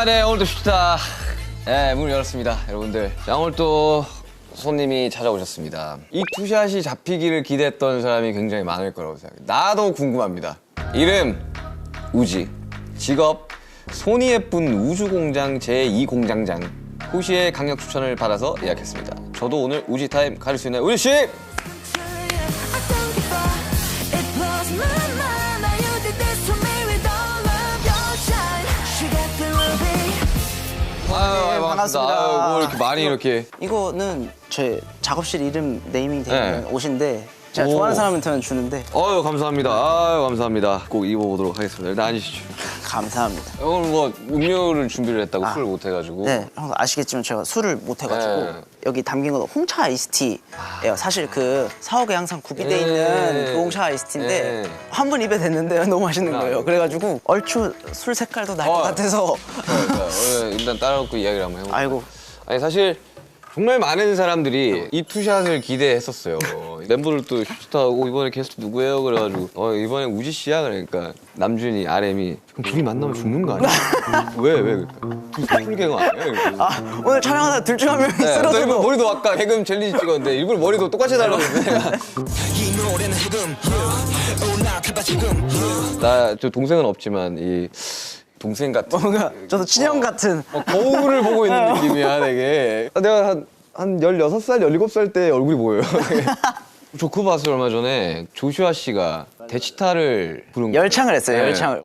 네, 오늘도 쉽다. 네, 문을 열었습니다, 여러분들. 자, 오늘 또 손님이 찾아오셨습니다. 이 투샷이 잡히기를 기대했던 사람이 굉장히 많을 거라고 생각해요. 나도 궁금합니다. 이름, 우지. 직업, 손이 예쁜 우주공장 제2공장장. 호시의 강력 추천을 받아서 예약했습니다. 저도 오늘 우지 타임 가질 수 있나요? 우지 씨! 반갑습니다. 뭐 이렇게 많이 이렇게. 이거는 제 작업실 이름 네이밍 되어 있는 네. 옷인데 제가 오. 좋아하는 사람한테는 주는데 감사합니다. 감사합니다. 꼭 입어보도록 하겠습니다. 일단 앉으시죠. 감사합니다. 오늘 뭐 음료를 준비를 했다고 술을 못 해가지고. 네, 형 아시겠지만 제가 술을 못 해가지고 네. 여기 담긴 건 홍차 아이스티예요. 사실 그 사옥에 항상 구비돼 있는 네. 그 홍차 아이스티인데 네. 한 번 입에 댔는데 너무 맛있는 거예요. 그래가지고 얼추 술 색깔도 날 것 같아서 오늘 일단 따라놓고 이야기를 한번 해볼게요. 아이고 아니 사실 정말 많은 사람들이 이 투샷을 기대했었어요. 멤버들도 휴스타하고 이번에 게스트 누구예요? 그래가지고 이번에 우지 씨야? 그러니까 남준이, RM이 그럼 둘이 만나면 죽는 거 아니야? 왜? 그러니까 둘이 풀갱어 아니야? 오늘 촬영하다 둘 중 한 명이 나 일부러 쓰러져도 머리도 아까 해금 젤리 찍었는데 일부러 머리도 똑같이 달라고 했는데 나 저 동생은 없지만 이 동생 같은 뭔가 저도 친형 같은 거울을 보고 있는 느낌이야 되게. 내가 한 16살, 17살 때 얼굴이 보여요. 조크바스 얼마 전에 조슈아 씨가 대치타를 부른 거예요. 열창을 했어요. 네. 열창을.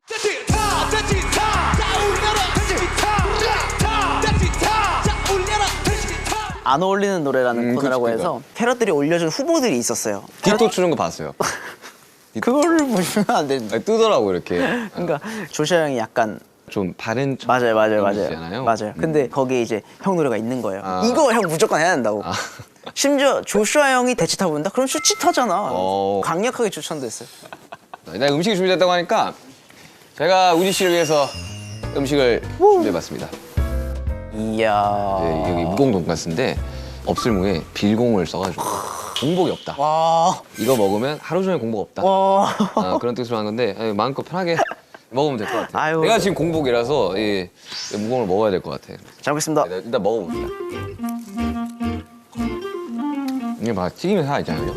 안 어울리는 노래라는 코너라고 그치, 해서 캐럿들이 올려준 후보들이 있었어요. 뒷도 추는 거 봤어요. 그거를 보시면 안 되는데. 아니, 뜨더라고 이렇게. 그러니까 조슈아 형이 약간 좀 바른 맞아요. 이미지잖아요. 근데 거기에 이제 형 노래가 있는 거예요. 아. 이거 형 무조건 해야 된다고. 심지어 조슈아 형이 대치타 부른다? 그럼 슈치타잖아. 어. 강력하게 추천됐어요. 내가 음식이 준비됐다고 하니까 제가 우지 씨를 위해서 음식을 준비해봤습니다. 이야. 네, 여기 무공 돈가스인데 없을무에 빌공을 써가지고 공복이 없다. 와. 이거 먹으면 하루 종일 공복 없다. 와. 그런 뜻으로 하는 건데 마음껏 편하게 먹으면 될 것 같아요. 아유. 내가 지금 공복이라서 이 무공을 먹어야 될 것 같아. 잘 먹겠습니다. 네, 일단 먹어봅시다. 이게 막 튀김이 살아 있잖아요.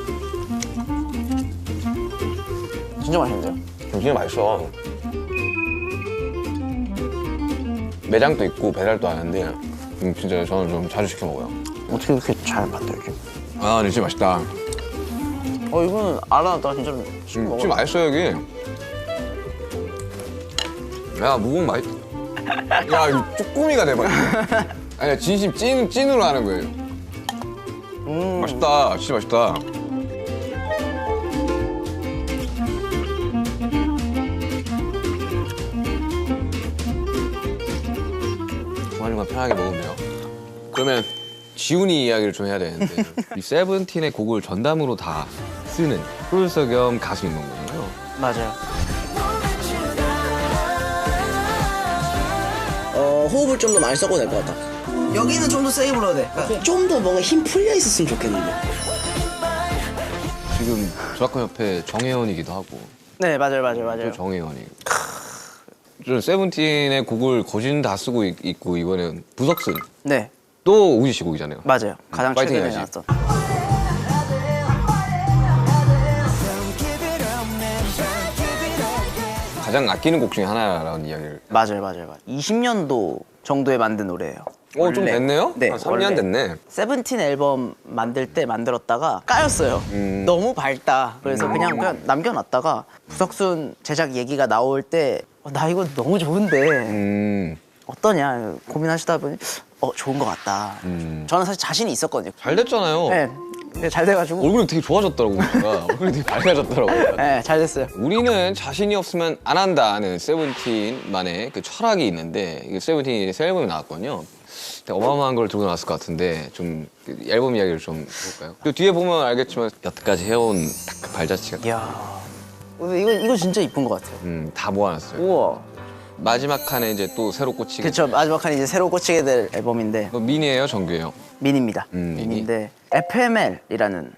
진짜 맛있는데요? 진짜 맛있어. 매장도 있고 배달도 하는데 진짜 저는 좀 자주 시켜 먹어요. 어떻게 이렇게 잘 만들지? 근데 진짜 맛있다. 이거는 알아놨다가 진짜로 시켜 먹어. 진짜 맛있어 여기. 야 무공 맛있. 야 이거 쭈꾸미가 대박이야. 아니 진심 찐으로 하는 거예요. 맛있다. 진짜 맛있다. 중간중간 편하게 먹으면 돼요. 그러면 지훈이 이야기를 좀 해야 되는데 이 세븐틴의 곡을 전담으로 다 쓰는 프로듀서 겸 가수인 거잖아요. 맞아요. 호흡을 좀 더 많이 써도 될 것 같다. 여기는 좀 더 세게 불러야 돼. 좀 더 뭔가 힘 풀려 있었으면 좋겠는데. 지금 조합가협회 정혜원이기도 하고 네, 맞아요. 또 정혜원이. 저는 세븐틴의 곡을 거진 다 쓰고 있고 이번엔 부석순 네, 또 우지 씨 곡이잖아요. 맞아요. 가장 파이팅 최근에 해야지. 나왔던. 가장 아끼는 곡 중에 하나라는 이야기를. 맞아요. 20년도 정도에 만든 노래예요. 좀 원래. 됐네요? 네, 한 3년 원래. 됐네. 세븐틴 앨범 만들 때 만들었다가 까였어요. 너무 밝다. 그래서 그냥 남겨놨다가 부석순 제작 얘기가 나올 때 나 이거 너무 좋은데 어떠냐 고민하시다 보니 좋은 것 같다. 저는 사실 자신이 있었거든요. 잘 됐잖아요. 네, 근데 잘 돼가지고 얼굴이 되게 좋아졌더라고 보니까. 얼굴이 되게 밝아졌더라고요. 네, 잘 됐어요. 우리는 자신이 없으면 안 한다는 세븐틴만의 그 철학이 있는데 이게 세븐틴이 새 앨범이 나왔거든요. 되게 어마어마한 걸 들고 나왔을 것 같은데 좀 앨범 이야기를 좀 해볼까요? 그 뒤에 보면 알겠지만 여태까지 해온 딱 그 발자취가 이야, 근데 이거 진짜 이쁜 것 같아요. 다 모아놨어요. 우와. 마지막 칸에 이제 또 새로 꽂히게. 그쵸, 마지막 칸이 이제 새로 꽂히게 될 앨범인데 이거 미니예요, 정규예요? 미니입니다. 미니. 미니인데 FML이라는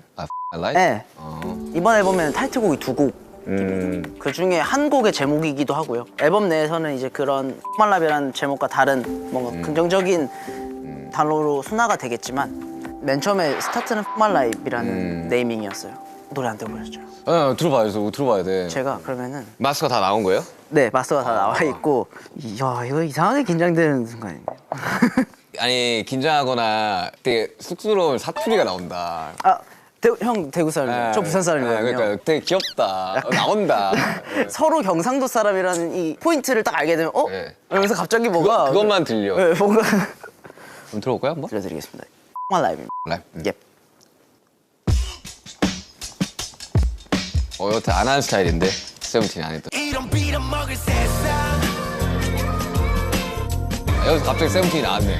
Like? 네. 어. 이번 앨범에는 타이틀곡이 2곡 느낌입니다. 그 중에 한 곡의 제목이기도 하고요. 앨범 내에서는 이제 그런 흑말라비라는 제목과 다른 뭔가 긍정적인 단어로 순화가 되겠지만 맨 처음에 스타트는 흑말라이브라는 네이밍이었어요. 노래 안 들어보셨죠? 들어봐야 돼. 제가 그러면은 마스가 다 나온 거예요? 네 마스터가 다 나와 있고 이야 이거 이상하게 긴장되는 순간이에요. 아니 긴장하거나 되게 쑥스러운 사투리가 나온다. 아 형 대구 사람이에요. 저 부산 사람이거든요. 그러니까 되게 귀엽다. 나온다. 서로 경상도 사람이라는 이 포인트를 딱 알게 되면 네. 이러면서 갑자기 뭐가 그것만 들려. 네, 뭔가 한번 들어볼까요 한번? 들려드리겠습니다. 흑말 라이브입니다. 라이브. 예. 여태 안 하는 스타일인데 세븐틴이 안 했던. 여기서 갑자기 세븐틴이 나왔네.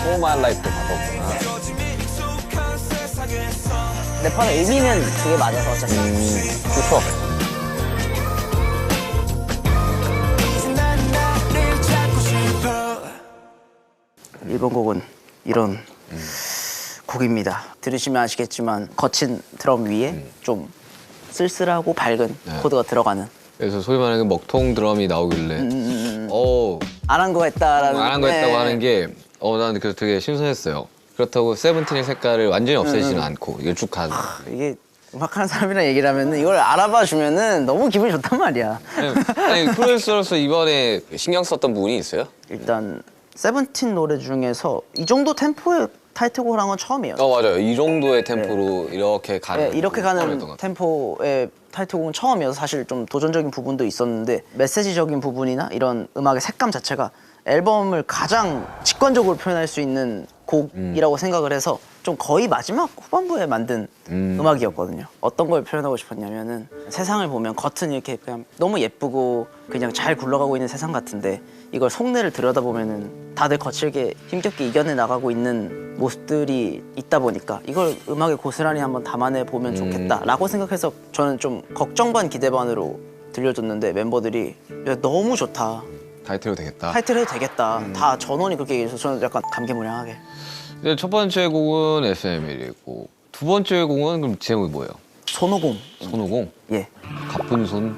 For My Life도 바꿨구나. 래퍼는 의미는 그게 맞아서 어차피 좋죠. 일본 곡은 이런 곡입니다. 들으시면 아시겠지만 거친 드럼 위에 좀 쓸쓸하고 밝은 코드가 들어가는 그래서 소위 말하는 그 먹통 드럼이 나오길래 안 한 거 했다라는 안 한 거 했다고 네. 하는 게 나는 그래서 되게 신선했어요. 그렇다고 세븐틴의 색깔을 완전히 없애지는 않고 이걸 쭉 가는. 이게 음악하는 사람이랑 얘기를 하면 이걸 알아봐 주면은 너무 기분이 좋단 말이야. 아니 프로듀서로서 이번에 신경 썼던 부분이 있어요? 일단 세븐틴 노래 중에서 이 정도 템포의 타이틀곡을 한 건 처음이에요. 맞아요. 이 정도의 템포로 이렇게 가는. 네, 이렇게 가는 처음이었던 것 같아요. 템포의 타이틀곡은 처음이어서 사실 좀 도전적인 부분도 있었는데 메시지적인 부분이나 이런 음악의 색감 자체가 앨범을 가장 직관적으로 표현할 수 있는 곡이라고 생각을 해서 좀 거의 마지막 후반부에 만든 음악이었거든요. 어떤 걸 표현하고 싶었냐면은 세상을 보면 겉은 이렇게 그냥 너무 예쁘고 그냥 잘 굴러가고 있는 세상 같은데 이걸 속내를 들여다보면은 다들 거칠게 힘겹게 이겨내 나가고 있는 모습들이 있다 보니까 이걸 음악에 고스란히 한번 담아내 보면 좋겠다라고 생각해서 저는 좀 걱정 반 기대 반으로 들려줬는데 멤버들이 야, 너무 좋다. 타이틀로 되겠다. 타이틀 해도 되겠다. 다 전원이 그렇게 얘기해서 저는 약간 감개무량하게. 근데 첫 번째 곡은 SM이고 두 번째 곡은 그럼 제목이 뭐예요? 손오공. 손오공? 예. 가쁜 손?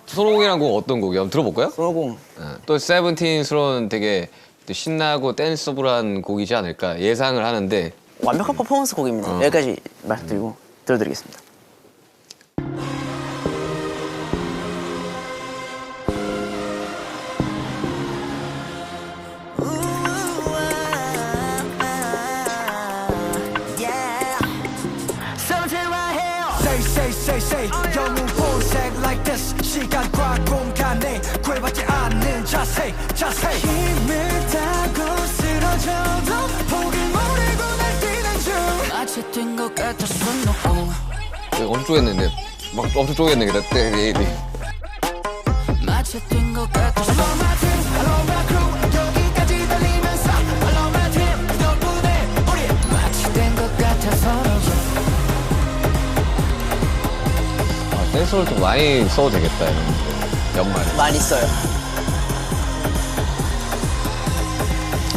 손오공이란 곡 어떤 곡이야? 한번 들어볼까요? 손오공. 또 세븐틴스러운 되게 또 신나고 댄서블한 곡이지 않을까 예상을 하는데 완벽한 퍼포먼스 곡입니다. 여기까지 말씀드리고 들려드리겠습니다. say 영웅 본색 like this 시간과 공간에 구애받지 않는 자세 힘을 타고 쓰러져도 포기 모르고 날뛰는 중 마치 뛴 것 같아 손 엄청 쪼겠는데 막 엄청 쪼겠네 그때 마치 뛴 것 같아 Hello my team, hello my crew 여기까지 달리면서 Hello my team 덕분에 우리 마치 된 것 같아 서로 댄스를 좀 많이 써도 되겠다 이런 연말에 많이 써요.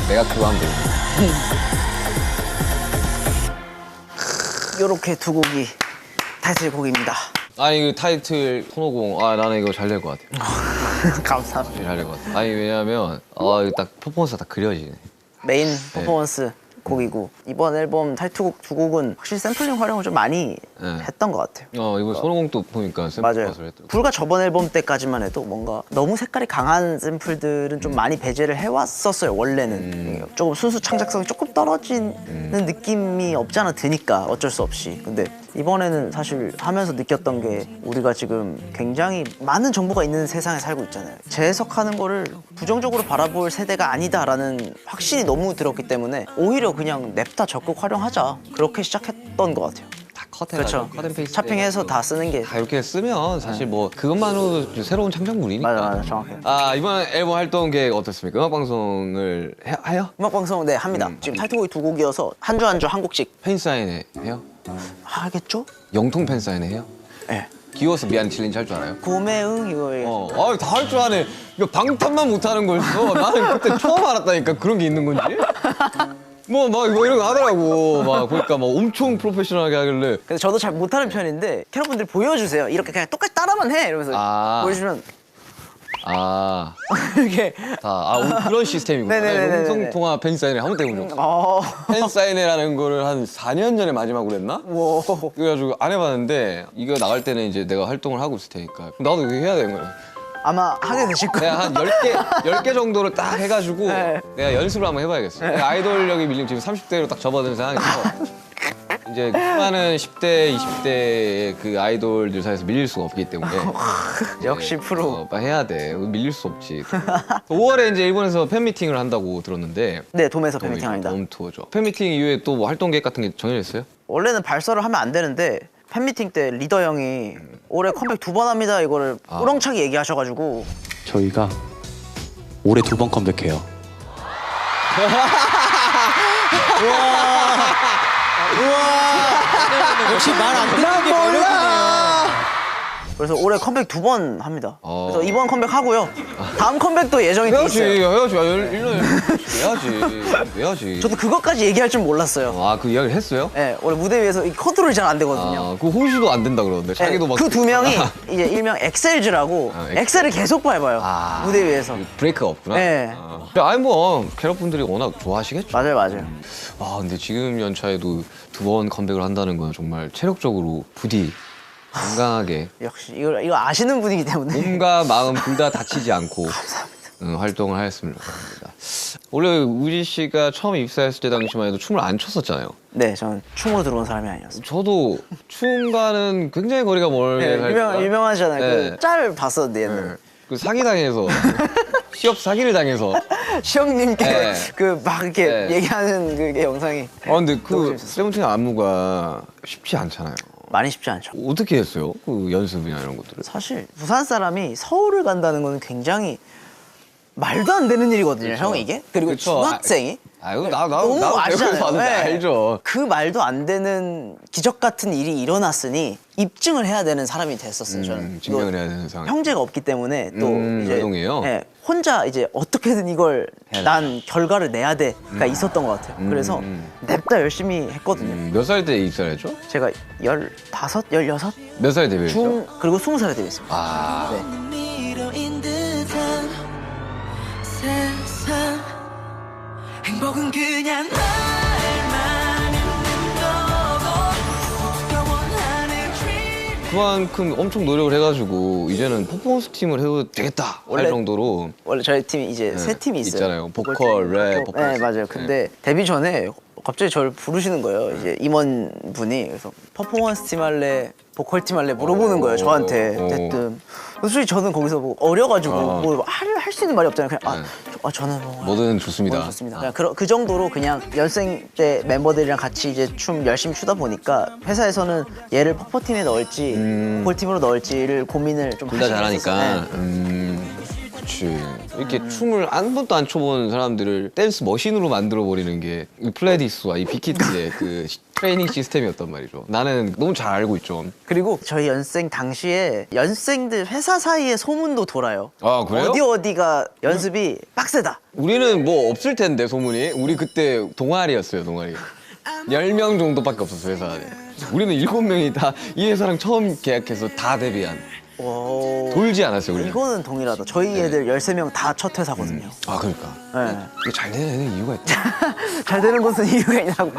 내가 그거 하면 되겠네. 요렇게 두 곡이 타이틀곡입니다. 아니 그 타이틀 손오공 나는 이거 잘 될 것 같아요. 감사합니다. 잘 될 것 같아. 아니 왜냐면 이거 딱 퍼포먼스가 딱 그려지네. 메인 퍼포먼스 곡이고 이번 앨범 타이틀곡 두 곡은 확실히 샘플링 활용을 좀 많이 했던 것 같아요. 이거 손오공 또 보니까 샘플 맞아요. 가서 했더라고. 불과 저번 앨범 때까지만 해도 뭔가 너무 색깔이 강한 샘플들은 좀 많이 배제를 해왔었어요. 원래는 조금 순수 창작성이 조금 떨어지는 느낌이 없지 않아 드니까 어쩔 수 없이. 근데 이번에는 사실 하면서 느꼈던 게 우리가 지금 굉장히 많은 정보가 있는 세상에 살고 있잖아요. 재해석하는 거를 부정적으로 바라볼 세대가 아니다라는 확신이 너무 들었기 때문에 오히려 그냥 냅다 적극 활용하자 그렇게 시작했던 것 같아요. 다 컷해가지고 그렇죠. 컷앤페이스트 차핑해서 다 쓰는 게 다 이렇게 쓰면 사실 뭐 그것만으로도 새로운 창작물이니까. 맞아 정확해. 아 이번 앨범 활동 계획 어떻습니까? 음악 방송을 해요? 음악 방송 네 합니다. 지금 타이틀곡이 2곡이어서 한 주 한 주 한 곡씩 팬 사인회 해요? 하겠죠? 영통 팬 사인회 해요? 네. 귀여워서 미안 챌린지 할 줄 알아요? 구매응 이거 다 할 줄 아네. 이거 방탄만 못하는 거였어. 나는 그때 처음 알았다니까 그런 게 있는 건지. 뭐 이런 거 하더라고. 막 보니까 막 엄청 프로페셔널하게 하길래. 그래서 저도 잘 못하는 편인데 캐럿분들 보여주세요. 이렇게 그냥 똑같이 따라만 해 이러면서 보여주면 이렇게 그런 시스템이구나. 네네네네네. 영통 통화 팬 사인회 한 번 때문에. 팬 사인회라는 거를 한 4년 전에 마지막으로 했나? 뭐 그래가지고 안 해봤는데 이거 나갈 때는 이제 내가 활동을 하고 있을 테니까 나도 이거 해야 되는 거야. 아마 하게 되실 거예요. 내가 한 10개 정도를 딱 해가지고 네. 내가 연습을 한번 해봐야겠어. 내가 아이돌력이 밀리면 지금 30대로 딱 접어든 상황에서 이제 수많은 10대, 20대의 그 아이돌들 사이에서 밀릴 수가 없기 때문에 역시 프로. 빨리 해야 돼. 밀릴 수 없지. 5월에 이제 일본에서 팬미팅을 한다고 들었는데 네 돔에서 팬미팅 합니다. 돔 투어죠. 팬미팅 이후에 또 뭐 활동 계획 같은 게 정해졌어요? 원래는 발설을 하면 안 되는데 팬미팅 때 리더 형이 올해 컴백 2번 합니다 이거를 우렁차게 얘기하셔가지고 저희가 올해 2번 컴백해요. 역시 말 안 듣는 게 매력이네요. 그래서 올해 컴백 2번 합니다. 그래서 이번 컴백 하고요. 다음 컴백도 예정이 돼 해야지, 있어요. 해야지. 1년 해야지. 저도 그것까지 얘기할 줄 몰랐어요. 그 이야기를 했어요? 네, 원래 무대 위에서 이 컨트롤이 잘 안 되거든요. 그 호시도 안 된다 그러는데 자기도 막 그 두 명이 이제 일명 엑셀즈라고 엑셀을 계속 밟아요. 무대 위에서. 브레이크가 없구나. 네. 아니 뭐 캐럿분들이 워낙 좋아하시겠죠. 맞아요. 근데 지금 연차에도 2번 컴백을 한다는 건 정말 체력적으로 부디 건강하게 역시 이거 아시는 분이기 때문에. 몸과 마음 둘 다 다치지 않고 활동을 하였으면 합니다. 원래 우지 씨가 처음 입사했을 때 당시만 해도 춤을 안 췄었잖아요. 네, 저는 춤으로 들어온 사람이 아니었어요. 저도 춤과는 굉장히 거리가 멀게 네, 갈 때가 유명하잖아요. 네. 그 짤 봤었는데 옛날에. 그 사기당해서 시업 사기를 당해서 시영님께 네. 그 막 이렇게 네. 얘기하는 그게 영상이 근데 너무 그 재밌었어요. 세븐틴 안무가 쉽지 않잖아요. 많이 쉽지 않죠. 어떻게 했어요? 그 연습이나 이런 것들을. 사실 부산 사람이 서울을 간다는 건 굉장히 말도 안 되는 일이거든요, 형 이게. 그리고 그쵸. 중학생이 나도 너무 아시잖아요. 봤는데 네. 알죠. 그 말도 안 되는 기적 같은 일이 일어났으니 입증을 해야 되는 사람이 됐었어요. 저는 증명을 또 해야 되는 상황. 형제가 없기 때문에 또 이제 외동이에요? 네, 혼자 이제 어떻게든 이걸 해야 난 결과를 내야 돼가 있었던 것 같아요. 그래서 냅다 열심히 했거든요. 몇 살 때 입사를 했죠? 제가 15, 16? 몇 살에 데뷔했죠? 그리고 20살에 데뷔했습니다. 아, 네. 미로인 듯한 세상 행복은 그냥 날만 있는 거고 네가 원하는 dream 그만큼 엄청 노력을 해가지고 이제는 퍼포먼스 팀을 해도 되겠다 할 원래 정도로 원래 저희 팀이 이제 세 팀이 있어요. 있잖아요. 보컬, 랩, 퍼포먼스. 네, 맞아요. 근데 데뷔 전에 갑자기 저를 부르시는 거예요. 이제 임원 분이. 그래서 퍼포먼스 팀 할래, 보컬 팀 할래 물어보는 거예요. 저한테. 대뜸. 솔직히 저는 거기서 뭐 어려가지고 뭐 할 수 있는 말이 없잖아요. 그냥 저는 뭐 뭐든 좋습니다. 뭐든 좋습니다. 그냥 그 정도로 그냥 연생 때 멤버들이랑 같이 이제 춤 열심히 추다 보니까 회사에서는 얘를 퍼포팀에 넣을지 보컬 팀으로 넣을지를 고민을 좀 둘 다 하시긴 잘하니까. 했었어요. 네. 그치. 이렇게 춤을 한 번도 안 춰본 사람들을 댄스 머신으로 만들어버리는 게 이 플레디스와 이 빅히트의 그 트레이닝 시스템이었단 말이죠. 나는 너무 잘 알고 있죠. 그리고 저희 연생 당시에 연생들 회사 사이에 소문도 돌아요. 아, 그래요? 어디가 연습이 빡세다. 우리는 뭐 없을 텐데 소문이. 우리 그때 동아리였어요, 동아리. 10명 정도밖에 없었어요, 회사 안에. 우리는 7명이 다 이 회사랑 처음 계약해서 다 데뷔한. 오, 돌지 않았어요, 우리는. 이거는 동일하다. 저희 애들 13명 다 첫 회사거든요. 아, 그러니까. 네. 이게 잘 되는 이유가 있다. 잘 되는 곳은 이유가 있냐고.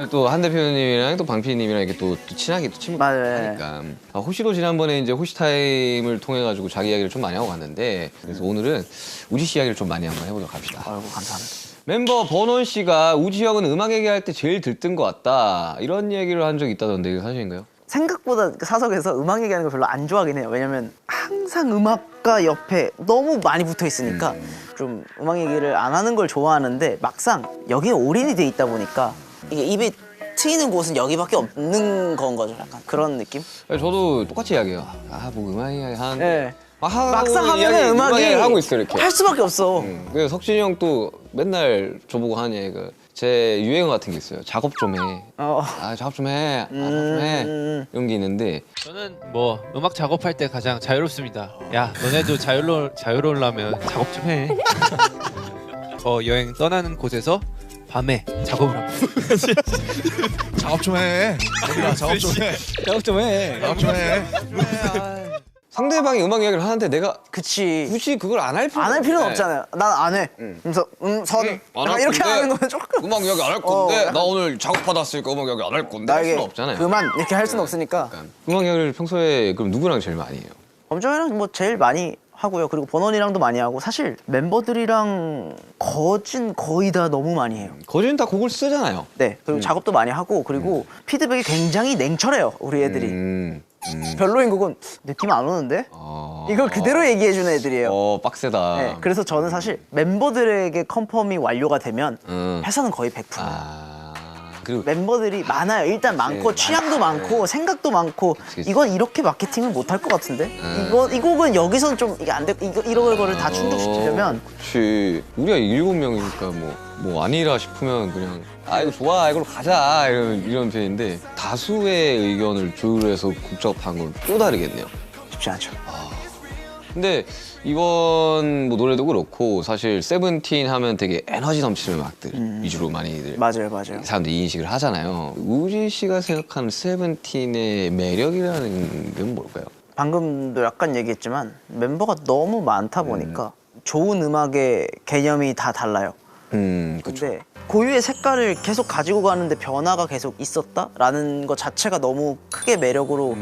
또 한 대표님이랑 또 방피님이랑 이렇게 또 친하게 또 맞아요. 친구니까. 호시도 지난번에 이제 호시 타임을 통해 가지고 자기 이야기를 좀 많이 하고 갔는데 그래서 오늘은 우지 씨 이야기를 좀 많이 한번 해보도록 합시다. 아이고, 감사합니다. 멤버 버논 씨가 우지 형은 음악 얘기할 때 제일 들뜬 것 같다 이런 얘기를 한 적이 있다던데 이거 사실인가요? 생각보다 그 사석에서 음악 얘기하는 걸 별로 안 좋아하긴 해요. 왜냐면 항상 음악과 옆에 너무 많이 붙어 있으니까 좀 음악 얘기를 안 하는 걸 좋아하는데 막상 여기에 올인이 돼 있다 보니까 이게 입이 트이는 곳은 여기밖에 없는 건 거죠. 약간 그런 느낌? 저도 똑같이 이야기해요. 뭐 음악 이야기 하는데 네. 하고 막상 하면은 이야기, 음악이 이야기를 하고 있어요 이렇게. 할 수밖에 없어. 그래서 석진이 형 또 맨날 저보고 하는 얘기가 제 유행어 같은 게 있어요. 작업 좀 해. 작업 좀 해. 작업 좀 해. 이런 게 있는데 저는 뭐 음악 작업할 때 가장 자유롭습니다. 야, 너네도 자유로우려면 작업 좀 해. 여행 떠나는 곳에서 밤에 작업을 합니다. 작업 좀 해. 우리가 작업 좀 해. 작업 좀 해. 작업 좀 해. 상대방이 음악 이야기를 하는데 내가 그치. 굳이 그걸 안 할 필요 안 할 필요는 없잖아요. 난 안 해. 그래서 선 약간 이렇게 하는 거는 조금 음악 이야기 안 할 건데 약간- 나 오늘 작업 받았으니까 음악 이야기 안 할 건데 할 나에게 수는 없잖아요. 그만 이렇게 할 수는 없으니까. 음악 이야기를 평소에 그럼 누구랑 제일 많이 해요? 범정이랑 뭐 제일 많이 하고요. 그리고 버논이랑도 많이 하고 사실 멤버들이랑 거의 다 너무 많이 해요. 거진 다 곡을 쓰잖아요. 네. 그리고 작업도 많이 하고 그리고 피드백이 굉장히 냉철해요. 우리 애들이. 별로인 곡은 느낌 안 오는데? 이걸 그대로 얘기해주는 애들이에요. 빡세다. 네, 그래서 저는 사실 멤버들에게 컨펌이 완료가 되면 회사는 거의 100%예요. 그리고 멤버들이 많아요. 일단 많고 취향도 많고 생각도 많고 그치. 이건 이렇게 마케팅을 못 할 것 같은데 이 곡은 여기선 좀 이게 안 되고 이런 거를 다 충족시키려면 그렇지. 우리가 7명이니까 뭐 아니라 싶으면 그냥 이거 좋아 이걸로 가자 이런 편인데 다수의 의견을 조율해서 곡 작업한 건 또 다르겠네요. 쉽지 않죠. 근데 이번 뭐 노래도 그렇고 사실 세븐틴 하면 되게 에너지 넘치는 음악들 위주로 많이들 맞아요. 사람들이 인식을 하잖아요. 우지 씨가 생각하는 세븐틴의 매력이라는 건 뭘까요? 방금도 약간 얘기했지만 멤버가 너무 많다 보니까 좋은 음악의 개념이 다 달라요. 그쵸. 근데 고유의 색깔을 계속 가지고 가는데 변화가 계속 있었다라는 것 자체가 너무 크게 매력으로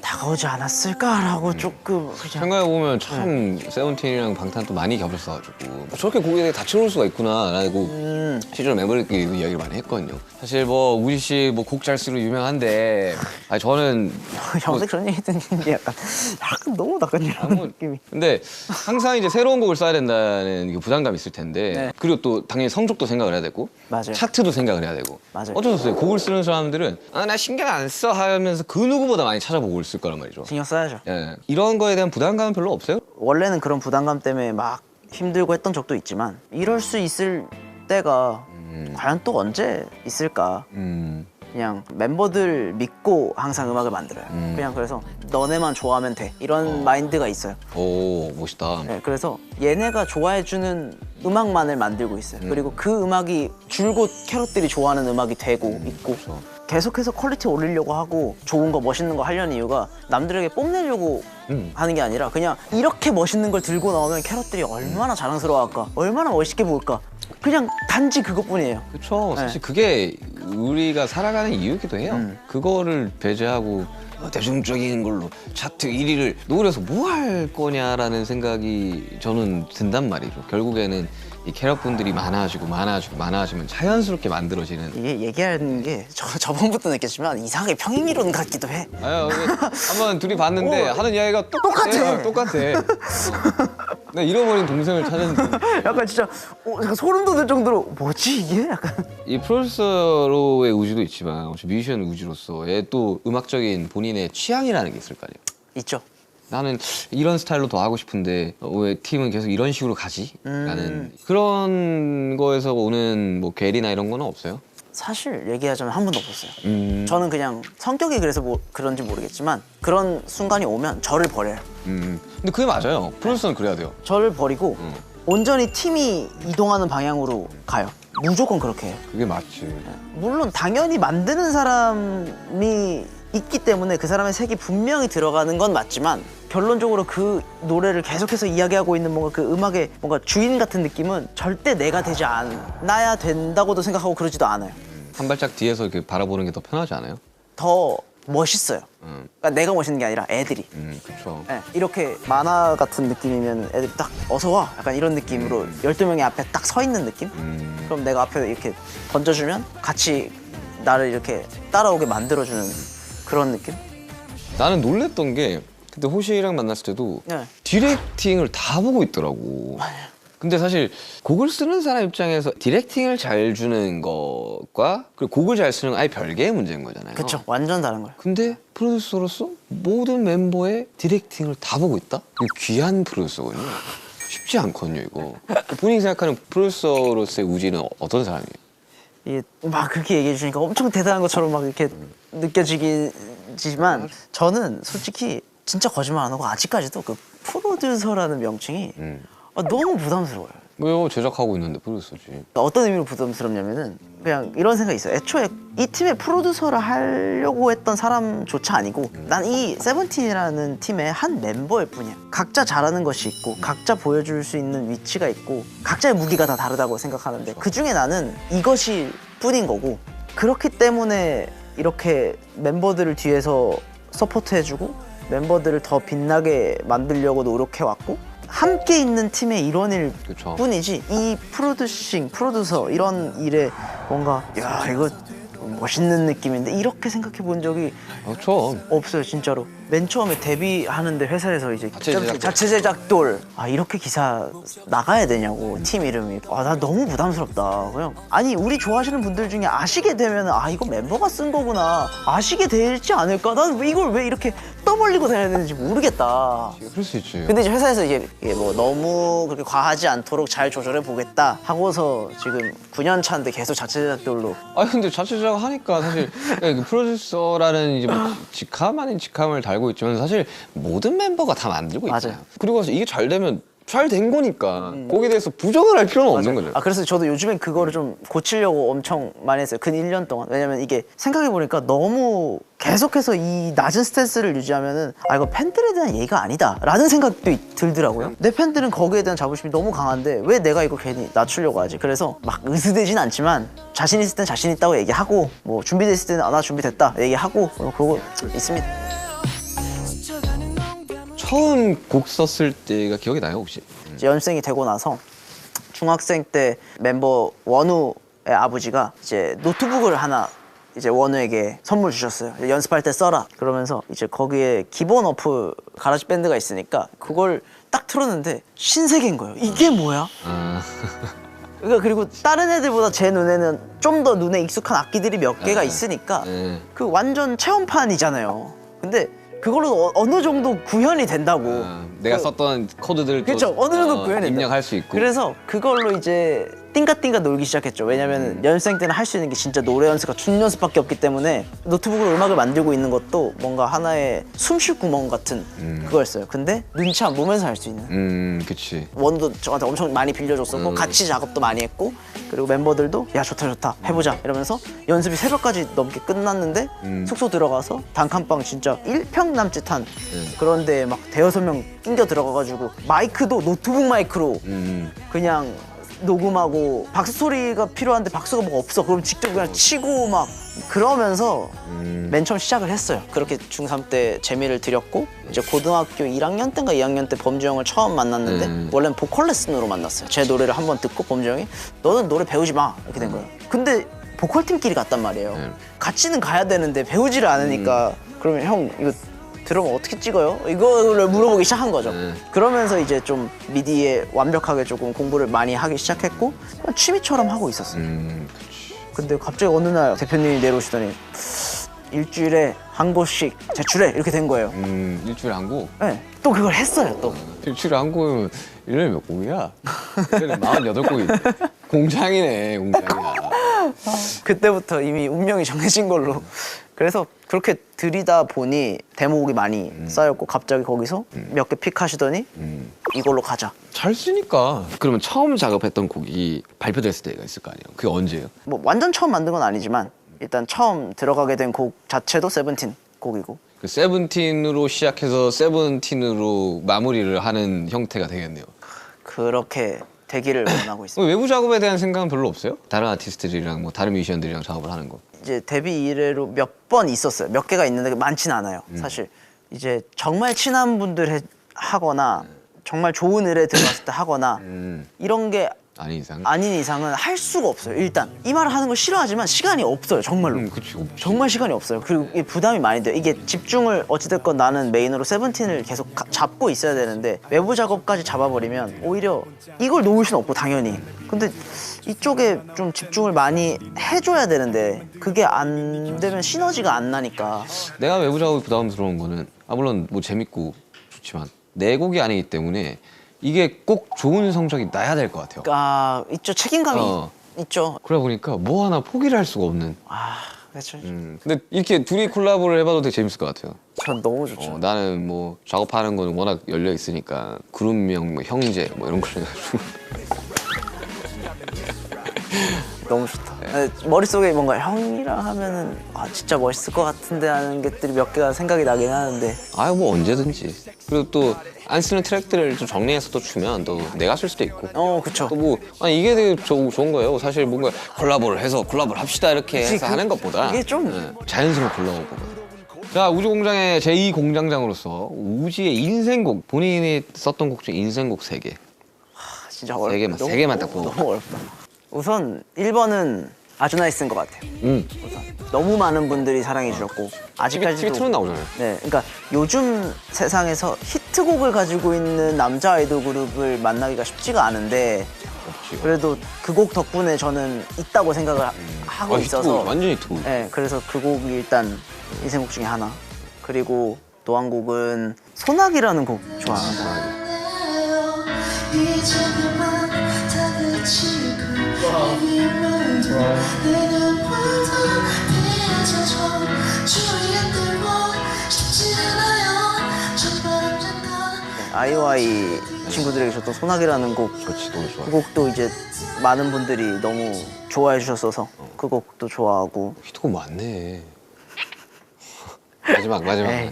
다가오지 않았을까라고 조금 그냥 생각해보면 참 세븐틴이랑 방탄 또 많이 겹쳤어가지고 저렇게 곡에 다채로울 수가 있구나라고 실제로 멤버들끼리도 이야기를 많이 했거든요. 사실 뭐 우지 씨 뭐 곡 잘 쓰기로 유명한데 저는 평소에 그런 얘기 듣는 게 약간 너무 약간 이런 느낌이. 근데 항상 이제 새로운 곡을 써야 된다는 그 부담감이 있을 텐데 네. 그리고 또 당연히 성적도 생각을 해야 되고 맞아요. 차트도 생각을 해야 되고 맞아요. 어쩔 수 없어요. 곡을 쓰는 사람들은 나 신경 안 써 하면서 그 누구보다 많이 찾아보고 곡을 쓸 거란 말이죠. 신경 써야죠. 예. 이런 거에 대한 부담감은 별로 없어요? 원래는 그런 부담감 때문에 막 힘들고 했던 적도 있지만 이럴 수 있을 때가 과연 또 언제 있을까. 그냥 멤버들 믿고 항상 음악을 만들어요. 그냥 그래서 너네만 좋아하면 돼 이런 마인드가 있어요. 오 멋있다. 네, 그래서 얘네가 좋아해주는 음악만을 만들고 있어요. 그리고 그 음악이 줄곧 캐럿들이 좋아하는 음악이 되고 있고 계속해서 퀄리티 올리려고 하고 좋은 거 멋있는 거 하려는 이유가 남들에게 뽐내려고 하는 게 아니라 그냥 이렇게 멋있는 걸 들고 나오면 캐럿들이 얼마나 자랑스러워할까, 얼마나 멋있게 보일까. 그냥 단지 그것뿐이에요. 그렇죠. 사실 그게 우리가 살아가는 이유기도 해요. 그거를 배제하고 대중적인 걸로 차트 1위를 노려서 뭐 할 거냐라는 생각이 저는 든단 말이죠. 결국에는 이 캐럿분들이 많아지면 자연스럽게 만들어지는. 이게 얘기하는 게 저번부터 느꼈지만 이상하게 평행이론 같기도 해. 한번 둘이 봤는데 하는 이야기가 똑같아. 내가 잃어버린 동생을 찾은 약간 진짜 약간 소름 돋을 정도로 뭐지 이게? 약간 이 프로듀서로의 우지도 있지만 혹시 뮤지션 우지로서의 또 음악적인 본인의 취향이라는 게 있을 거 아니에요. 있죠. 나는 이런 스타일로 더 하고 싶은데 왜 팀은 계속 이런 식으로 가지? 라는 그런 거에서 오는 뭐 괴리나 이런 거는 없어요? 사실 얘기하자면 한 번도 없었어요. 저는 그냥 성격이 그래서 뭐 그런지 모르겠지만 그런 순간이 오면 저를 버려요. 근데 그게 맞아요. 프로듀서는 그래야 돼요. 저를 버리고 온전히 팀이 이동하는 방향으로 가요. 무조건 그렇게 해요. 그게 맞지. 물론 당연히 만드는 사람이 있기 때문에 그 사람의 색이 분명히 들어가는 건 맞지만 결론적으로 그 노래를 계속해서 이야기하고 있는 뭔가 그 음악의 뭔가 주인 같은 느낌은 절대 내가 되지 않아야 된다고도 생각하고 그러지도 않아요. 한 발짝 뒤에서 이렇게 바라보는 게 더 편하지 않아요? 더 멋있어요. 그러니까 내가 멋있는 게 아니라 애들이. 그렇죠. 네, 이렇게 만화 같은 느낌이면 애들이 딱 어서 와 약간 이런 느낌으로 12명이 앞에 딱 서 있는 느낌? 그럼 내가 앞에 이렇게 던져주면 같이 나를 이렇게 따라오게 만들어주는 그런 느낌? 나는 놀랬던 게 그때 호시랑 만났을 때도 네. 디렉팅을 다 보고 있더라고. 근데 사실 곡을 쓰는 사람 입장에서 디렉팅을 잘 주는 것과 그리고 곡을 잘 쓰는 건 아예 별개의 문제인 거잖아요. 그쵸. 완전 다른 거예요. 근데 프로듀서로서 모든 멤버의 디렉팅을 다 보고 있다? 이거 귀한 프로듀서거든요. 쉽지 않거든요, 이거. 본인이 생각하는 프로듀서로서의 우지는 어떤 사람이에요? 이게 막 그렇게 얘기해 주니까 엄청 대단한 것처럼 막 이렇게 느껴지지만 저는 솔직히 진짜 거짓말 안 하고 아직까지도 그 프로듀서라는 명칭이 너무 부담스러워요. 왜요? 제작하고 있는데 프로듀서지. 어떤 의미로 부담스럽냐면은 그냥 이런 생각이 있어요. 애초에 이 팀의 프로듀서를 하려고 했던 사람조차 아니고 난 이 세븐틴이라는 팀의 한 멤버일 뿐이야. 각자 잘하는 것이 있고 각자 보여줄 수 있는 위치가 있고 각자의 무기가 다 다르다고 생각하는데 그중에 나는 이것이 뿐인 거고 그렇기 때문에 이렇게 멤버들을 뒤에서 서포트해주고 멤버들을 더 빛나게 만들려고 노력해왔고 함께 있는 팀의 일원일 그쵸. 뿐이지 이 프로듀서 이런 일에 뭔가 야 이거 멋있는 느낌인데 이렇게 생각해 본 적이 그렇죠. 없어요 진짜로. 맨 처음에 데뷔하는데 회사에서 이제 자체 자체 제작돌 이렇게 기사 나가야 되냐고 팀 이름이 나 너무 부담스럽다. 그냥 아니 우리 좋아하시는 분들 중에 아시게 되면 이거 멤버가 쓴 거구나 아시게 되지 않을까. 난 이걸 왜 이렇게 떠벌리고 다녀야 되는지 모르겠다. 그럴 수 있지. 근데 이제 회사에서 이게 뭐 너무 그렇게 과하지 않도록 잘 조절해 보겠다 하고서 지금 9년 차인데 계속 자체 제작돌로. 아니 근데 자체 제작 하니까 사실 그 프로듀서라는 이제 뭐 직함 아닌 직함을 달고 있지만 사실 모든 멤버가 다 만들고 있잖아요. 맞아요. 그리고 나서 이게 잘 되면 잘 된 거니까 거기에 대해서 부정을 할 필요는 없는 거죠. 그래서 저도 요즘엔 그거를 좀 고치려고 엄청 많이 했어요. 근 1년 동안. 왜냐면 이게 생각해보니까 너무 계속해서 이 낮은 스탠스를 유지하면은 이거 팬들에 대한 예의가 아니다 라는 생각도 들더라고요. 내 팬들은 거기에 대한 자부심이 너무 강한데 왜 내가 이거 괜히 낮추려고 하지. 그래서 막 으스대진 않지만 자신 있을 땐 자신 있다고 얘기하고 뭐 준비됐을 때는 나 준비됐다 얘기하고 그러고 있습니다. 처음 곡 썼을 때가 기억이 나요 혹시? 이제 연습생이 되고 나서 중학생 때 멤버 원우의 아버지가 이제 노트북을 하나 이제 원우에게 선물 주셨어요. 연습할 때 써라. 그러면서 이제 거기에 기본 어플 가라지 밴드가 있으니까 그걸 딱 틀었는데 신세계인 거예요. 이게 뭐야? 그러니까 그리고 다른 애들보다 제 눈에는 좀 더 눈에 익숙한 악기들이 몇 개가 있으니까 그 완전 체험판이잖아요. 근데 그걸로 어느 정도 구현이 된다고. 내가 썼던 코드들 그렇죠. 어느 정도 구현이 입력할 수 있고. 그래서 그걸로 이제 띵가띵가 놀기 시작했죠. 왜냐면 연습생 때는 할 수 있는 게 진짜 노래 연습과 춤 연습밖에 없기 때문에 노트북으로 음악을 만들고 있는 것도 뭔가 하나의 숨쉴 구멍 같은 그거였어요. 근데 눈치 안 보면서 할 수 있는. 그치. 원도 저한테 엄청 많이 빌려줬었고 같이 작업도 많이 했고 그리고 멤버들도 야 좋다 해보자 이러면서 연습이 새벽까지 넘게 끝났는데 숙소 들어가서 단칸방 진짜 1평 남짓한 그런 데에 막 대여섯 명 낑겨 들어가가지고 마이크도 노트북 마이크로 그냥 녹음하고 박수 소리가 필요한데 박수가 뭐가 없어. 그럼 직접 그냥 치고 막 그러면서 맨 처음 시작을 했어요. 그렇게 중3 때 재미를 들였고 이제 고등학교 1학년 때인가 2학년 때 범주 형을 처음 만났는데 원래는 보컬 레슨으로 만났어요. 제 노래를 한번 듣고 범주 형이 너는 노래 배우지 마 이렇게 된 거예요. 근데 보컬팀끼리 갔단 말이에요. 같이는 가야 되는데 배우지를 않으니까 그러면 형 이거 들어오면 어떻게 찍어요? 이거를 물어보기 시작한 거죠. 그러면서 이제 좀 미디에 완벽하게 조금 공부를 많이 하기 시작했고 그냥 취미처럼 하고 있었어요. 근데 갑자기 어느 날 대표님이 내려오시더니 일주일에 한 곡씩 제출해 이렇게 된 거예요. 일주일에 한 곡? 네, 또 그걸 했어요 또. 일주일에 한 곡이면 1년에 몇 곡이야? 1년에 48곡이 공장이네 공장이야. 그때부터 이미 운명이 정해진 걸로. 그래서 그렇게 들이다 보니 데모곡이 많이 쌓였고 갑자기 거기서 몇 개 픽하시더니 이걸로 가자. 잘 쓰니까. 그러면 처음 작업했던 곡이 발표됐을 때가 있을 거 아니에요? 그게 언제예요? 뭐 완전 처음 만든 건 아니지만 일단 처음 들어가게 된 곡 자체도 세븐틴 곡이고. 그 세븐틴으로 시작해서 세븐틴으로 마무리를 하는 형태가 되겠네요. 그렇게 되기를 원하고 있습니다. 외부 작업에 대한 생각은 별로 없어요? 다른 아티스트들이랑 뭐 다른 뮤지션들이랑 작업을 하는 거. 이제 데뷔 이래로 몇 번 있었어요. 몇 개가 있는데 많지는 않아요. 사실 이제 정말 친한 분들 하거나 정말 좋은 의뢰 들어갔을 때 하거나 이런 게 아닌 이상. 아닌 이상은 할 수가 없어요. 일단 이 말을 하는 걸 싫어하지만 시간이 없어요. 정말로. 그치. 없지. 정말 시간이 없어요. 그리고 이게 부담이 많이 돼요. 이게 집중을 어찌됐건 나는 메인으로 세븐틴을 계속 잡고 있어야 되는데 외부 작업까지 잡아버리면 오히려 이걸 놓을 수는 없고 당연히. 근데 이쪽에 좀 집중을 많이 해줘야 되는데 그게 안 되면 시너지가 안 나니까. 내가 외부 작업이 부담스러운 거는 물론 뭐 재밌고 좋지만 내 곡이 아니기 때문에 이게 꼭 좋은 성적이 나야 될 것 같아요. 아, 있죠. 책임감이 있죠. 그러다 보니까 뭐 하나 포기를 할 수가 없는. 아, 그렇죠. 근데 이렇게 둘이 콜라보를 해봐도 되게 재밌을 것 같아요. 전 너무 좋죠. 나는 뭐 작업하는 거는 워낙 열려 있으니까 그룹명, 뭐 형제 뭐 이런 걸 해가지고 너무 좋다. 머릿속에 뭔가 형이랑 하면은 진짜 멋있을 것 같은데 하는 것들이 몇 개가 생각이 나긴 하는데 뭐 언제든지. 그리고 또 안 쓰는 트랙들을 좀 정리해서 또 주면 또 내가 쓸 수도 있고. 그쵸. 또 뭐 이게 되게 좋은 거예요. 사실 뭔가 콜라보를 합시다 이렇게 그치, 해서 하는 것보다 그게 좀 자연스러운 콜라보가. 자, 우주공장의 제2공장장으로서 우지의 인생곡, 본인이 썼던 곡 중 인생곡 3개. 진짜 어렵다. 세 개만 딱 뽑아. 너무 어렵다. 우선 1번은 아주 나이스인 것 같아요. 우선 너무 많은 분들이 사랑해 주셨고 아직까지도 TV 나오잖아요. 네, 그러니까 요즘 세상에서 히트곡을 가지고 있는 남자 아이돌 그룹을 만나기가 쉽지가 않은데 없지. 그래도 그 곡 덕분에 저는 있다고 생각을 하고 있어서 히트곡, 완전 히트곡. 네, 그래서 그 곡이 일단 인생곡 중에 하나. 그리고 또 한 곡은 소나기라는 곡 좋아합니다. 이제만 다그치고 내 눈물도 빗어줘 주위에 들고 싶지 않아요 정말 아이오아이 친구들에게 줬던 소나기라는 곡. 그렇지, 너무 좋아. 그 곡도 이제 많은 분들이 너무 좋아해 주셨어서 그 곡도 좋아하고. 히트곡 많네. 마지막. 에이.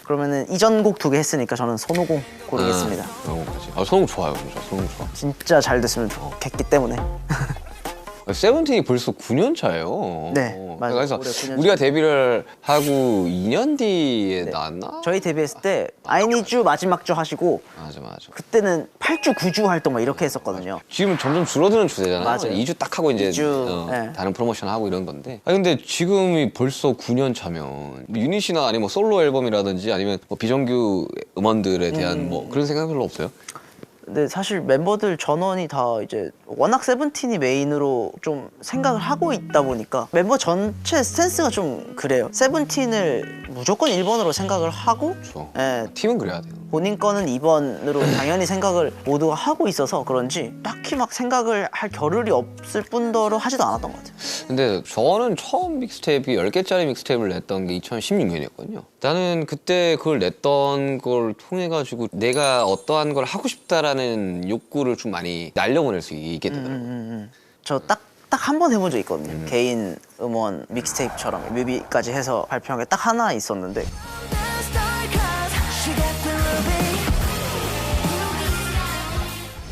그러면은 이전 곡 2개 했으니까 저는 손오공 고르겠습니다. sonog까지. sonog 좋아요, 진짜. sonog 좋아. 진짜 잘 됐으면 좋겠기 때문에. 세븐틴이 벌써 9년 차예요. 네, 맞아요. 그래서 올해 9년 우리가 데뷔를 하고 2년 뒤에 네. 나왔나? 저희 데뷔했을 때 I Need You 마지막 주 하시고 맞아. 그때는 8주, 9주 활동 막 이렇게 했었거든요. 지금은 점점 줄어드는 추세잖아요. 맞아요. 2주 딱 하고 이제 2주, 네. 다른 프로모션 하고 이런 건데. 근데 지금이 벌써 9년 차면 유닛이나 아니면 뭐 솔로 앨범이라든지 아니면 뭐 비정규 음원들에 대한 뭐 그런 생각 별로 없어요? 근데 사실 멤버들 전원이 다 이제 워낙 세븐틴이 메인으로 좀 생각을 하고 있다 보니까 멤버 전체 스탠스가 좀 그래요. 세븐틴을 무조건 1번으로 생각을 하고 그렇죠. 예, 팀은 그래야 돼요. 본인 거는 2번으로 당연히 생각을 모두가 하고 있어서 그런지 딱히 막 생각을 할 겨를이 없을 뿐더러 하지도 않았던 것 같아요. 근데 저는 처음 믹스테이프 10개짜리 믹스테이프를 냈던 게 2016년이었거든요. 나는 그때 그걸 냈던 걸 통해 가지고 내가 어떠한 걸 하고 싶다라는 욕구를 좀 많이 날려보낼 수 있게 되더라고요. 저 딱 한 번 해본 적 있거든요. 개인 음원 믹스테이프처럼 뮤비까지 해서 발표한 게 딱 하나 있었는데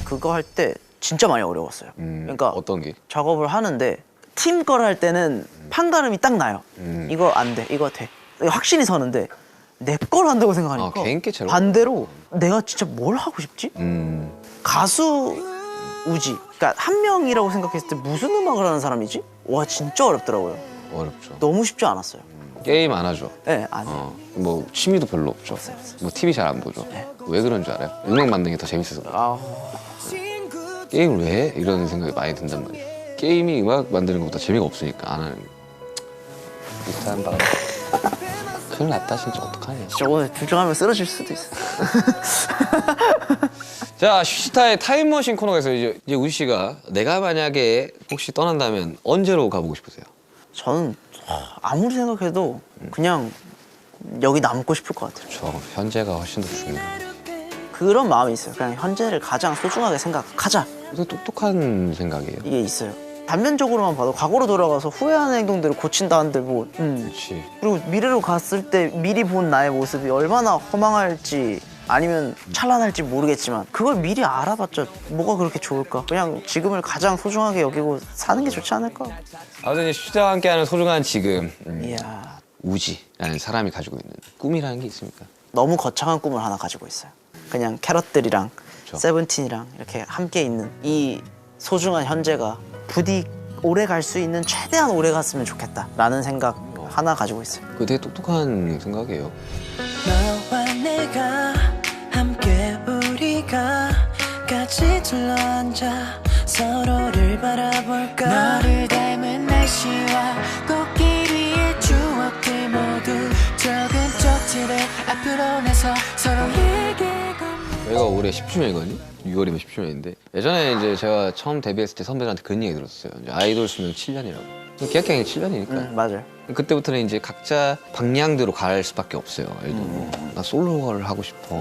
그거 할 때 진짜 많이 어려웠어요. 그러니까 어떤 게? 작업을 하는데 팀 걸 할 때는 판가름이 딱 나요. 이거 안 돼, 이거 돼. 확신이 서는데 내 걸 한다고 생각하니까 개인 개체로? 반대로 내가 진짜 뭘 하고 싶지? 가수 우지. 그러니까 한 명이라고 생각했을 때 무슨 음악을 하는 사람이지? 와 진짜 어렵더라고요. 어렵죠. 너무 쉽지 않았어요. 게임 안 하죠. 네, 아니. 뭐 취미도 별로 없죠. 뭐 TV 잘 안 보죠. 왜 그런 줄 알아요? 음악 만드는 게 더 재밌어서 그래요. 아, 게임을 왜 해? 이런 생각이 많이 든단 말이에요. 게임이 음악 만드는 것보다 재미가 없으니까 안 하는 거예요. 비슷한 바람. 큰일 났다 진짜 어떡하냐. 진짜 오늘 불정하면 쓰러질 수도 있어. 자, 슈시타의 타임머신 코너에서 이제 우지 씨가 내가 만약에 혹시 떠난다면 언제로 가보고 싶으세요? 저는 아무리 생각해도 그냥 여기 남고 싶을 것 같아요. 저 현재가 훨씬 더 중요해요. 그런 마음이 있어요. 그냥 현재를 가장 소중하게 생각하자. 이거 똑똑한 생각이에요. 이게 있어요. 단면적으로만 봐도 과거로 돌아가서 후회하는 행동들을 고친다는데 뭐 그렇지. 그리고 미래로 갔을 때 미리 본 나의 모습이 얼마나 허망할지 아니면 찬란할지 모르겠지만 그걸 미리 알아봤자 뭐가 그렇게 좋을까? 그냥 지금을 가장 소중하게 여기고 사는 게 좋지 않을까? 아무튼 슈시타와 함께하는 소중한 지금 이야, 우지라는 사람이 가지고 있는 꿈이라는 게 있습니까? 너무 거창한 꿈을 하나 가지고 있어요. 그냥 캐럿들이랑 세븐틴이랑 이렇게 함께 있는 이 소중한 현재가 부디 오래 갈 수 있는 최대한 오래 갔으면 좋겠다라는 생각 하나 가지고 있어요. 그 되게 똑똑한 생각이에요. 너와 내가 함께 우리가 같이 둘러앉아 서로를 바라볼까 너를 닮은 날씨와 꽃길이의 추억들 모두 적은 쪽지를 앞으로 내서 서로에게 저희가 올해 10주년이거든요. 6월이면 10주년인데 예전에 이제 제가 처음 데뷔했을 때 선배들한테 그런 얘기 들었어요. 이제 아이돌 수명 7년이라고. 계약기간이 7년이니까. 맞아요. 그때부터는 이제 각자 방향대로 갈 수밖에 없어요. 예를 들어 나 솔로를 하고 싶어.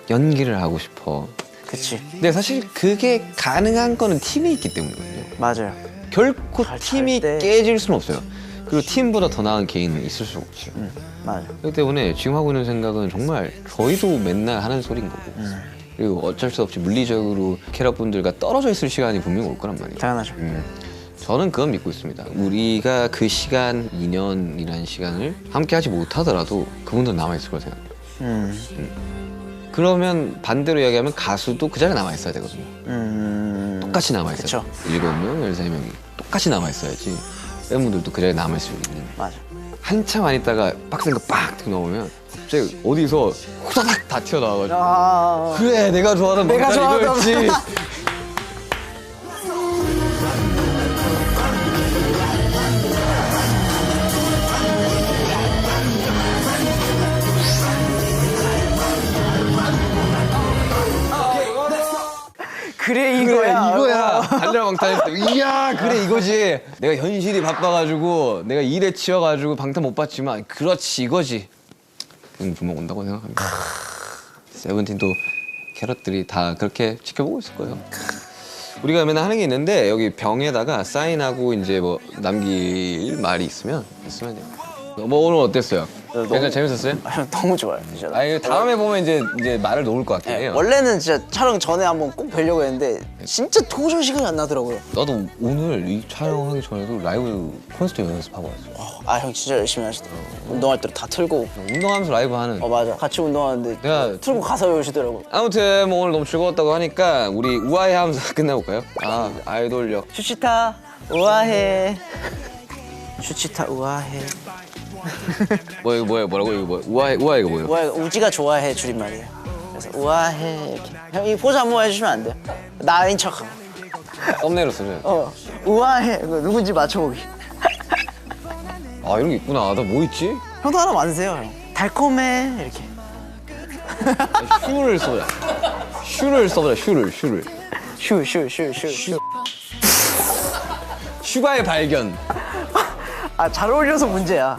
연기를 하고 싶어. 그치. 근데 사실 그게 가능한 거는 팀이 있기 때문이거든요. 맞아요. 결코 잘 팀이 때. 깨질 수는 없어요. 그리고 팀보다 더 나은 개인은 있을 수가 없어요. 맞아요. 그렇기 때문에 지금 하고 있는 생각은 정말 저희도 맨날 하는 소리인 거고 그리고 어쩔 수 없이 물리적으로 캐럿분들과 떨어져 있을 시간이 분명히 올 거란 말이에요. 당연하죠. 저는 그건 믿고 있습니다. 우리가 그 시간, 2년이라는 시간을 함께 하지 못하더라도 그분들은 남아있을 거라 생각해요. 그러면 반대로 이야기하면 가수도 그 자리에 남아있어야 되거든요. 똑같이 남아있어요. 그쵸. 7명, 13명이 똑같이 남아있어야지 팬분들도 그 자리에 남아있을 수 있는. 맞아. 한참 안 있다가 빡센 거 빡 나오면 갑자기 어디서 후다닥 다 튀어나와가지고 아, 그래 내가 좋아하던 내가 노래가 좋아하던 이거였지. 그래 이거야. 이거야. 달려방탄했을 때 이야 그래 이거지. 내가 현실이 바빠가지고 내가 일에 치여가지고 방탄 못 봤지만 그렇지 이거지. 그럼 분명 온다고 생각합니다. 세븐틴도 캐럿들이 다 그렇게 지켜보고 있을 거예요. 우리가 맨날 하는 게 있는데 여기 병에다가 사인하고 이제 뭐 남길 말이 있으면 돼요. 뭐 오늘 어땠어요? 괜찮 재밌었어요? 너무 좋아요. 진짜. 아니 다음에 보면 이제 말을 놓을 것 같긴 해요. 원래는 진짜 촬영 전에 한번 꼭 뵈려고 했는데 진짜 도저히 시간이 안 나더라고요. 나도 오늘 이 촬영하기 전에도 라이브 콘서트 연습하고 왔어. 아 형 진짜 열심히 하시더라고요. 운동할 때도 다 틀고. 운동하면서 라이브 하는. 맞아. 같이 운동하는데 내가 틀고 가서 외우시더라고요. 아무튼 뭐 오늘 너무 즐거웠다고 하니까 우리 우아해 하면서 끝내볼까요? 아 아이돌력. 슈치타 우아해. 슈치타 우아해. 뭐라고 이거 뭐 우아해가 뭐예요? 우아해 우지가 좋아해 줄임말이에요. 그래서 우아해 이렇게. 형 이 포즈 한번 해주시면 안 돼요? 나인 척하고. 썸네일로 쓰면. 우아해. 이거 누군지 맞춰보기. 아 이런 게 있구나. 나 뭐 있지? 형도 하나 만드세요. 형. 달콤해 이렇게. 슈를 써보자. 슈를. 슈. 슈가의 발견. 아 잘 어울려서 문제야.